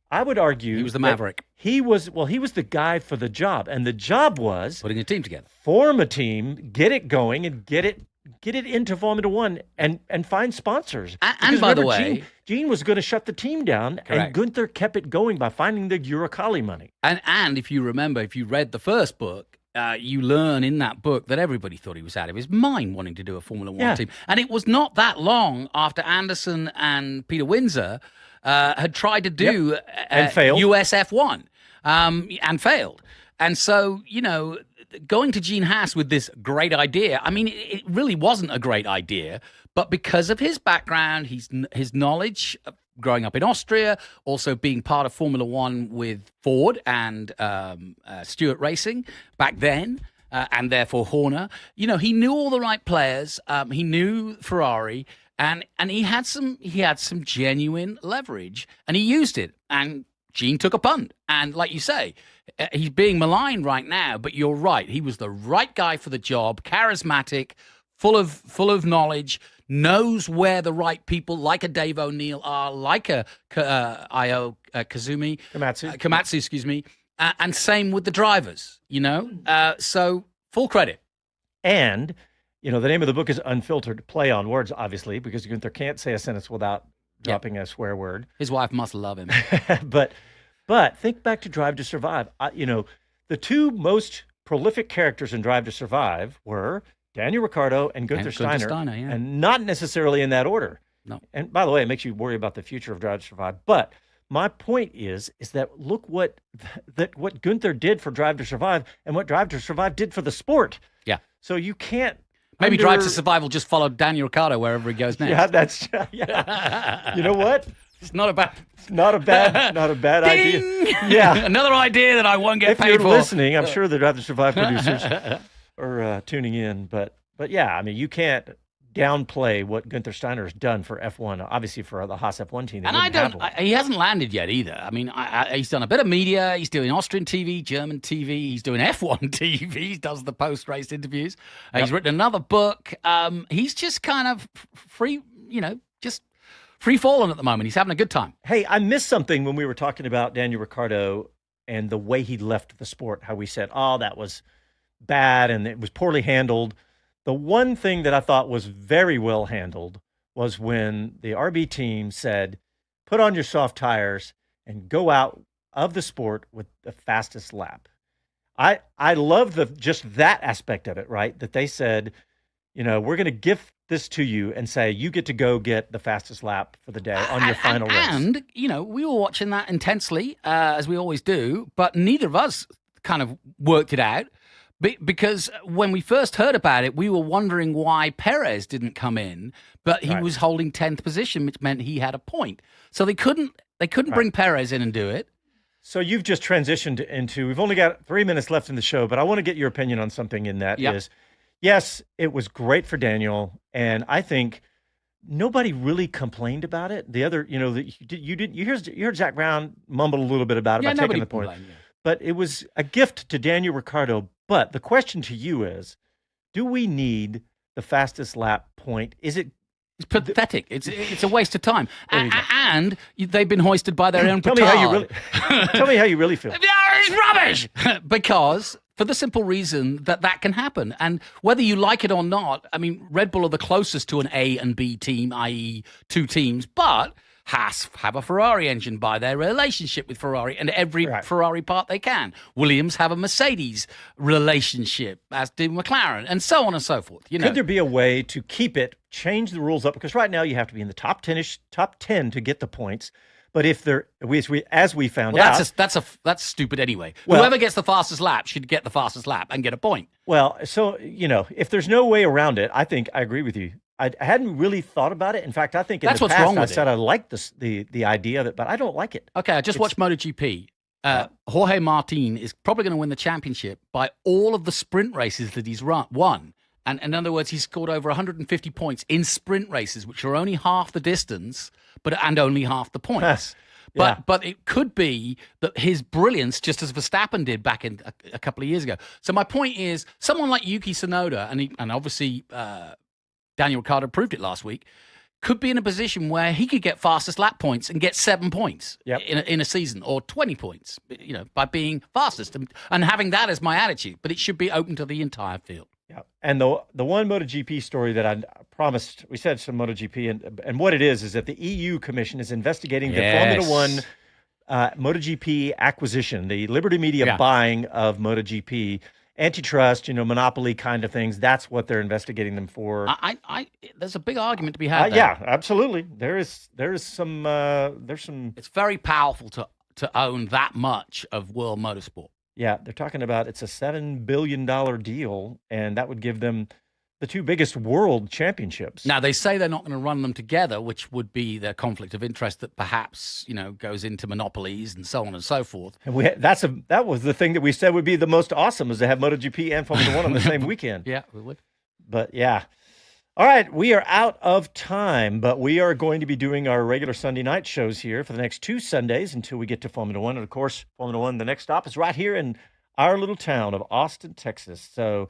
I would argue he was the maverick. He was the guy for the job, and the job was putting a team together, form a team, get it going, and get it into Formula One, and find sponsors. And by the way, Gene was going to shut the team down, correct. And Guenther kept it going by finding the Uralkali money. And if you remember, if you read the first book, you learn in that book that everybody thought he was out of his mind wanting to do a Formula One team. And it was not that long after Anderson and Peter Windsor had tried to do and failed. US F1 and failed. And so, going to Gene Haas with this great idea, I mean, it really wasn't a great idea, but because of his background, his knowledge of growing up in Austria, also being part of Formula One with Ford and Stewart Racing back then, and therefore Horner, he knew all the right players. He knew Ferrari, and he had some genuine leverage, and he used it. And Gene took a punt, and like you say, he's being maligned right now. But you're right; he was the right guy for the job, charismatic, full of knowledge. Knows where the right people, like a Dave O'Neill, are, like a Komatsu, excuse me, and same with the drivers. So full credit. And the name of the book is Unfiltered, play on words, obviously, because Guenther can't say a sentence without dropping a swear word. His wife must love him. But think back to Drive to Survive. The two most prolific characters in Drive to Survive were Daniel Ricciardo and Guenther Steiner, and not necessarily in that order. No. And by the way, it makes you worry about the future of Drive to Survive. But my point is that look what Guenther did for Drive to Survive and what Drive to Survive did for the sport. Yeah. So you can't. Maybe Drive to Survive will just follow Daniel Ricciardo wherever he goes next. Yeah, that's You know what? It's not a bad idea. Yeah. Another idea that I won't get paid for. If you're listening, I'm sure the Drive to Survive producers are tuning in. But yeah, I mean, you can't downplay what Guenther Steiner has done for F1, obviously for the Haas F1 team. And he hasn't landed yet either. I mean, he's done a bit of media. He's doing Austrian TV, German TV. He's doing F1 TV. He does the post-race interviews. He's written another book. He's just kind of free falling at the moment. He's having a good time. Hey, I missed something when we were talking about Daniel Ricciardo and the way he left the sport, how we said, oh, that was bad and it was poorly handled. The one thing that I thought was very well handled was when the RB team said, put on your soft tires and go out of the sport with the fastest lap. I love just that aspect of it, right? That they said, we're going to gift this to you and say, you get to go get the fastest lap for the day on your final race. And, we were watching that intensely, as we always do, but neither of us kind of worked it out. Because when we first heard about it, we were wondering why Perez didn't come in, but he was holding 10th position, which meant he had a point. So they couldn't bring Perez in and do it. So you've just transitioned into, we've only got 3 minutes left in the show, but I want to get your opinion on something in that is, yes, it was great for Daniel, and I think nobody really complained about it. The other, you heard Zach Brown mumble a little bit about it by taking the point. But it was a gift to Daniel Ricciardo. But the question to you is, do we need the fastest lap point? It's pathetic. It's a waste of time. And they've been hoisted by their own petard. Tell me how you really feel. It's rubbish! Because for the simple reason that can happen. And whether you like it or not, I mean, Red Bull are the closest to an A and B team, i.e. two teams, but Haas have a Ferrari engine by their relationship with Ferrari and every Ferrari part they can. Williams have a Mercedes relationship, as do McLaren, and so on and so forth. Could there be a way to keep it, change the rules up? Because right now you have to be in the top 10 to get the points. But if they're, as we found out, that's stupid anyway. Whoever gets the fastest lap should get the fastest lap and get a point. Well, so if there's no way around it, I agree with you. I hadn't really thought about it. In fact, I think in the past I said I liked the idea of it, but I don't like it. Okay, I just watched MotoGP. Jorge Martin is probably going to win the championship by all of the sprint races that he's won. And in other words, he's scored over 150 points in sprint races, which are only half the distance, and only half the points. But it could be that his brilliance, just as Verstappen did back in a couple of years ago. So my point is, someone like Yuki Tsunoda, and obviously Daniel Ricciardo proved it last week, could be in a position where he could get fastest lap points and get 7 points in a season, or 20 points, by being fastest and having that as my attitude. But it should be open to the entire field. Yeah, and the one MotoGP story that I promised, we said some MotoGP, and what it is that the EU Commission is investigating the Formula One MotoGP acquisition, the Liberty Media buying of MotoGP, antitrust, monopoly kind of things. That's what they're investigating them for. There's a big argument to be had there. Yeah, absolutely. There's some. It's very powerful to own that much of world motorsport. Yeah, they're talking about it's a $7 billion deal, and that would give them the two biggest world championships. Now, they say they're not going to run them together, which would be their conflict of interest that perhaps, goes into monopolies and so on and so forth. And that was the thing that we said would be the most awesome, is to have MotoGP and Formula One on the same weekend. Yeah, we would. But yeah. All right, we are out of time, but we are going to be doing our regular Sunday night shows here for the next 2 Sundays until we get to Formula One. And of course, Formula One, the next stop is right here in our little town of Austin, Texas. So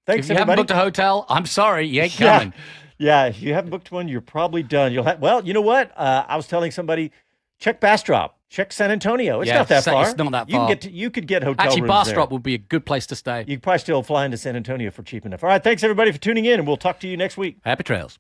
thanks, if you everybody. haven't booked a hotel, I'm sorry, you ain't coming. Yeah, if you haven't booked one, you're probably done. Well, you know what? I was telling somebody, check Bastrop. Check San Antonio. It's not that far. It's not that far. You could get hotel Actually, rooms there. Bastrop would be a good place to stay. You could probably still fly into San Antonio for cheap enough. All right, thanks everybody for tuning in, and we'll talk to you next week. Happy trails.